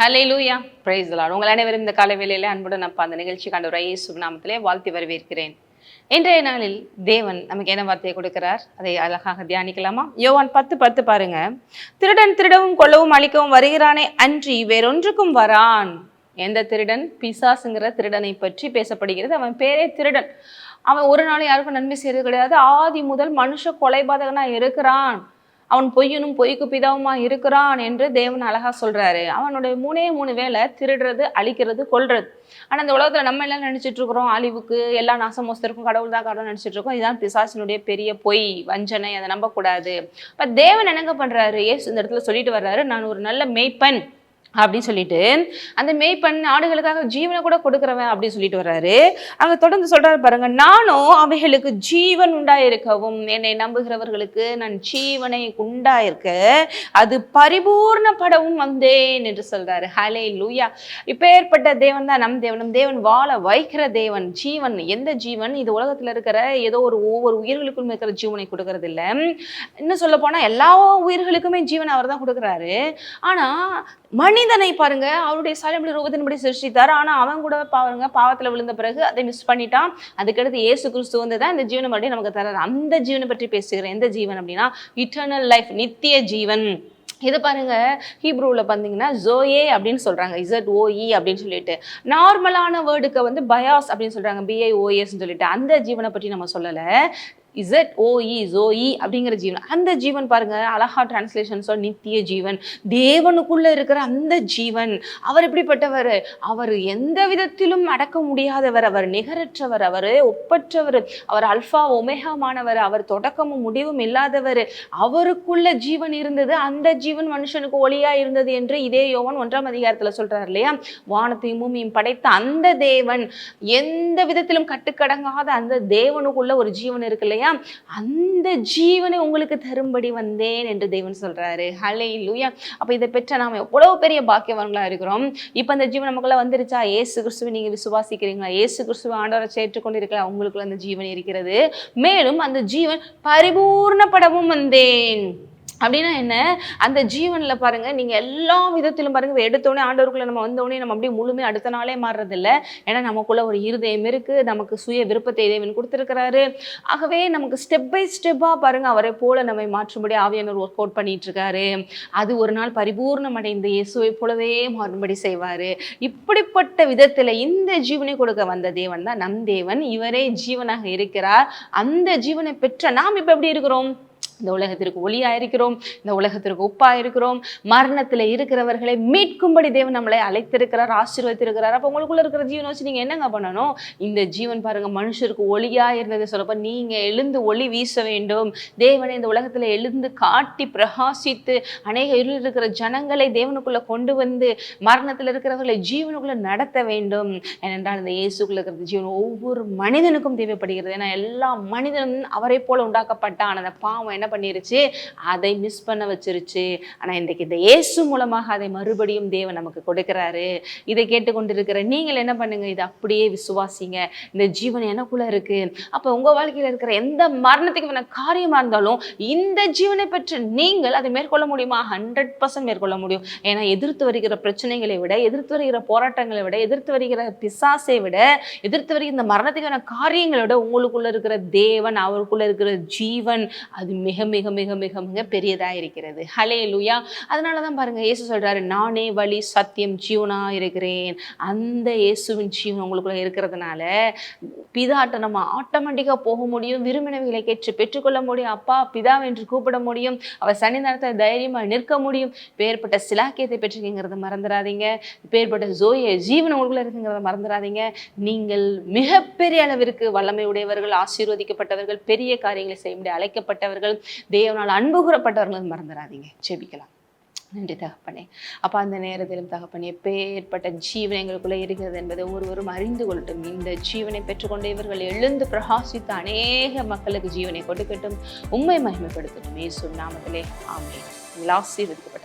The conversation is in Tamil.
Hallelujah, praise the Lord. உங்கள் அனைவரும் இந்த காலை வேளையிலே அன்புடன் அப்பா அந்த நிகழ்ச்சிக்கு ஆண்டவராகிய இயேசு நாமத்திலே வாழ்த்தி வரவேற்கிறேன். இன்றைய நாளில் தேவன் நமக்கு என்ன வார்த்தையை கொடுக்கிறார், அதை அழகாக தியானிக்கலாமா? யோவான் 10:10 பாருங்க. திருடன் திருடவும் கொல்லவும் அழிக்கவும் வருகிறானே அன்றி வேறொன்றுக்கும் வரான். எந்த திருடன்? பிசாசுங்கிற திருடனை பற்றி பேசப்படுகிறது. அவன் பேரே திருடன். அவன் ஒரு நாள் யாருக்கும் நன்மை செய்யறது கிடையாது. ஆதி முதல் மனுஷ கொலைபாதகனா இருக்கிறான். அவன் பொய்யனும் பொய்க்கு பிதாவுமா இருக்கிறான் என்று தேவன் அழகா சொல்றாரு. அவனுடைய மூணே வேலை திருடுறது, அழிக்கிறது, கொல்றது. ஆனா இந்த உலகத்துல நம்ம எல்லாம் நினைச்சிட்டு இருக்கிறோம் அழிவுக்கு, எல்லா நாசமோஸ்தருக்கும் கடவுள் தான் கடவுள் நினைச்சிட்டு இருக்கோம். இதுதான் பிசாசினுடைய பெரிய பொய், வஞ்சனை. அதை நம்பக்கூடாது. இப்ப தேவன் என்னங்க பண்றாரு? இயேசு இந்த இடத்துல சொல்லிட்டு வர்றாரு, நான் ஒரு நல்ல மேய்ப்பன் அப்படின்னு சொல்லிட்டு, அந்த மேய்ப்பன் ஆடுகளுக்காக ஜீவனை கூட கொடுக்குறவன் அப்படின்னு சொல்லிட்டு வர்றாரு. அங்க தொடர்ந்து சொல்றாரு பாருங்க, நானும் அவைகளுக்கு ஜீவன் உண்டாயிருக்கவும் என்னை நம்புகிறவர்களுக்கு நான் ஜீவனை உண்டாயிருக்க அது பரிபூர்ணப்படவும் வந்தேன் என்று சொல்றாரு. ஹல்லேலூயா. இப்பேற்பட்ட தேவன் தான் நம் தேவனும். தேவன் வாழ வைக்கிற தேவன். ஜீவன், எந்த ஜீவன்? இது உலகத்துல இருக்கிற ஏதோ ஒவ்வொரு உயிர்களுக்கும் இருக்கிற ஜீவனை கொடுக்கறது இல்லை. இன்னும் சொல்ல போனா எல்லா உயிர்களுக்குமே ஜீவன் அவர் தான் கொடுக்குறாரு. ஆனா மனிதனை பாருங்க, அவருடைய சாயலின் ரூபத்தின்படி சிருஷ்டித்தார். ஆனா அவன் கூட பாருங்க பாவத்துல விழுந்த பிறகு அதை மிஸ் பண்ணிட்டான். அதுக்கடுத்து இயேசு கிறிஸ்து வந்து தான் இந்த ஜீவனை மறுபடியும் நமக்கு தர்றாரு. அந்த ஜீவனை பற்றி பேசுகிறேன். எந்த ஜீவன் அப்படின்னா இட்டர்னல் லைஃப், நித்திய ஜீவன். இது பாருங்க, ஹீப்ரூவில் பார்த்தீங்கன்னா ஜோயே அப்படின்னு சொல்றாங்க, ZOE அப்படின்னு சொல்லிட்டு. நார்மலான வேர்டுக்கு வந்து பயாஸ் அப்படின்னு சொல்றாங்க, BIOS சொல்லிட்டு. அந்த ஜீவனை பற்றி நம்ம சொல்லலை. ZOE, ஜோயி அப்படிங்கிற ஜீவன். அந்த ஜீவன் பாருங்க, அழகா டிரான்ஸ்லேஷன் சொல் நித்திய ஜீவன். தேவனுக்குள்ள இருக்கிற அந்த ஜீவன். அவர் எப்படிப்பட்டவர்? அவர் எந்த விதத்திலும் அடக்க முடியாதவர், அவர் நிகரற்றவர், அவர் ஒப்பற்றவர், அவர் அல்பா ஒமேகாமானவர், அவர் தொடக்கமும் முடிவும் இல்லாதவர். அவருக்குள்ள ஜீவன் இருந்தது, அந்த ஜீவன் மனுஷனுக்கு ஒளியா இருந்தது என்று இதே யோவான் 1ஆம் அதிகாரத்துல சொல்றாரு இல்லையா? வானத்தையும் பூமியும் படைத்த அந்த தேவன், எந்த விதத்திலும் கட்டுக்கடங்காத அந்த தேவனுக்குள்ள ஒரு ஜீவன் இருக்கு இல்லையா? அந்த ஜீவனை உங்களுக்கு தரும்படி வந்தேன் என்று தேவன் சொல்றாரு. ஹல்லேலூயா. அப்ப இதை பெற்ற நாம எவ்வளவு பெரிய பாக்கியவான்களா இருக்கிறோம். இப்ப அந்த ஜீவன் நமக்குள்ள வந்துருச்சா? இயேசு கிறிஸ்துவை நீங்க விசுவாசிக்கிறீங்களா? இயேசு கிறிஸ்துவை ஆண்டவரை சேர்த்துக்கொண்டு இருக்கலாம். உங்களுக்குள்ள அந்த ஜீவன் இருக்கிறது. மேலும் அந்த ஜீவன் பரிபூர்ணப்படவும் வந்தேன். அப்படின்னா என்ன? அந்த ஜீவன்ல பாருங்க, நீங்க எல்லா விதத்திலும் பாருங்க, எடுத்தோடனே ஆண்டவருக்குள்ள நம்ம வந்தோடனே நம்ம அப்படியே முழுமையாக அடுத்த நாளே மாறுறது இல்லை. ஏன்னா நமக்குள்ள ஒரு இருதயம் இருக்கு, நமக்கு சுய விருப்பத்தை தேவன் கொடுத்துருக்கிறாரு. ஆகவே நமக்கு ஸ்டெப் பை ஸ்டெப்பா பாருங்க அவரை போல நம்மை மாற்றும்படி ஆவியானவர் ஒர்க் அவுட் பண்ணிட்டு இருக்காரு. அது ஒரு நாள் பரிபூர்ணம் அடைந்து இயேசுவை போலவே மாறும்படி செய்வாரு. இப்படிப்பட்ட விதத்துல இந்த ஜீவனை கொடுக்க வந்த தேவன் தான் நம் தேவன். இவரே ஜீவனாக இருக்கிறார். அந்த ஜீவனை பெற்ற நாம் இப்ப எப்படி இருக்கிறோம்? இந்த உலகத்திற்கு ஒளியா இருக்கிறோம், இந்த உலகத்திற்கு உப்பா இருக்கிறோம். மரணத்துல இருக்கிறவர்களை மீட்கும்படி தேவன் நம்மளை அழைத்திருக்கிறார், ஆசீர்வதித்திருக்கிறார். அப்ப உங்களுக்குள்ள இருக்கிற ஜீவனை வச்சு நீங்க என்னங்க பண்ணணும்? இந்த ஜீவன் பாருங்க மனுஷருக்கு ஒளியா இருந்தது சொல்லப்ப, நீங்க எழுந்து ஒளி வீச வேண்டும். தேவனை இந்த உலகத்துல எழுந்து காட்டி பிரகாசித்து அநேக இருள் இருக்கிற ஜனங்களை தேவனுக்குள்ள கொண்டு வந்து மரணத்துல இருக்கிறவர்களை ஜீவனுக்குள்ள நடத்த வேண்டும். ஏனென்றால் இந்த இயேசுக்குள்ள இருக்கிற ஜீவன் ஒவ்வொரு மனிதனுக்கும் தேவைப்படுகிறது. ஏன்னா எல்லா மனிதனும் அவரை போல உண்டாக்கப்பட்டான். அந்த பாவம் என்ன பண்ணிருச்சு? அதை மிஸ் பண்ண வச்சிருச்சு. ஆனா இன்றைக்கு இந்த இயேசு மூலமாக அதை மறுபடியும் தேவன் நமக்கு கொடுக்கிறாரு. இதை கேட்டுக்கொண்டிருக்கிற நீங்கள் என்ன பண்ணுங்க? இதை அப்படியே விசுவாசிங்க. இந்த ஜீவன் எனக்குள்ள இருக்கு. அப்ப உங்க வாழ்க்கையில இருக்கிற எந்த மரணத்துக்கு காரியமா இருந்தாலும் இந்த ஜீவனை பெற்று நீங்கள் அதை மேற்கொள்ள முடியுமா? 100% மேற்கொள்ள முடியும். ஏன்னா எதிர்த்து வருகிற பிரச்சனைகளை விட, எதிர்த்து வருகிற போராட்டங்களை விட, எதிர்த்து வருகிற பிசாசை விட, எதிர்த்து வருகிற இந்த மரணத்துக்கான காரியங்களை விட உங்களுக்குள்ள இருக்கிற தேவன், அவருக்குள்ள இருக்கிற ஜீவன், அது மிக மிக மிக மிக மிக பெரியதா இருக்கிறது. ஹல்லேலூயா. அதனாலதான் பாருங்க இயேசு சொல்றாரு, நானே வழி சத்தியம் ஜீவனா இருக்கிறேன். அந்த இயேசுவின் ஜீவன் உங்களுக்குள்ள இருக்கிறதுனால பிதாட்ட நம்ம ஆட்டோமேட்டிக்கா போக முடியும். விரும்பினவைகளை கேட்டு பெற்றுக்கொள்ள முடியும். அப்பா பிதா என்று கூப்பிட முடியும். அவர் சன்னிதானத்தை தைரியமா நிற்க முடியும். பேர்பட்ட சிலாக்கியத்தை பெற்றுங்கிறத மறந்துடாதீங்க. பேர்பட்ட ஜோய ஜீவன் உங்களுக்குள்ள இருக்குங்கிறத மறந்துடாதீங்க. நீங்கள் மிகப்பெரிய அளவிற்கு வல்லமை உடையவர்கள், ஆசீர்வதிக்கப்பட்டவர்கள், பெரிய காரியங்களை செய்ய முடிய அழைக்கப்பட்டவர்கள், தேவனால் அன்பு கூறப்பட்டவர்கள் மறந்துடாதீங்க. ஜெபிக்கலாம். நன்றி தகப்பனே. அப்ப அந்த நேரத்திலும் தகப்பனே, எப்பேற்பட்ட ஜீவன் எங்களுக்குள்ள இருக்கிறது என்பதை ஒருவரும் அறிந்து கொள்ளட்டும். இந்த ஜீவனை பெற்றுக்கொண்டு இவர்கள் எழுந்து பிரகாசித்து அநேக மக்களுக்கு ஜீவனை கொடுக்கட்டும். உம்மை மகிமைப்படுத்தட்டும். இயேசு நாமத்திலே ஆமென். ஆசீர்வதிக்கப்பட்ட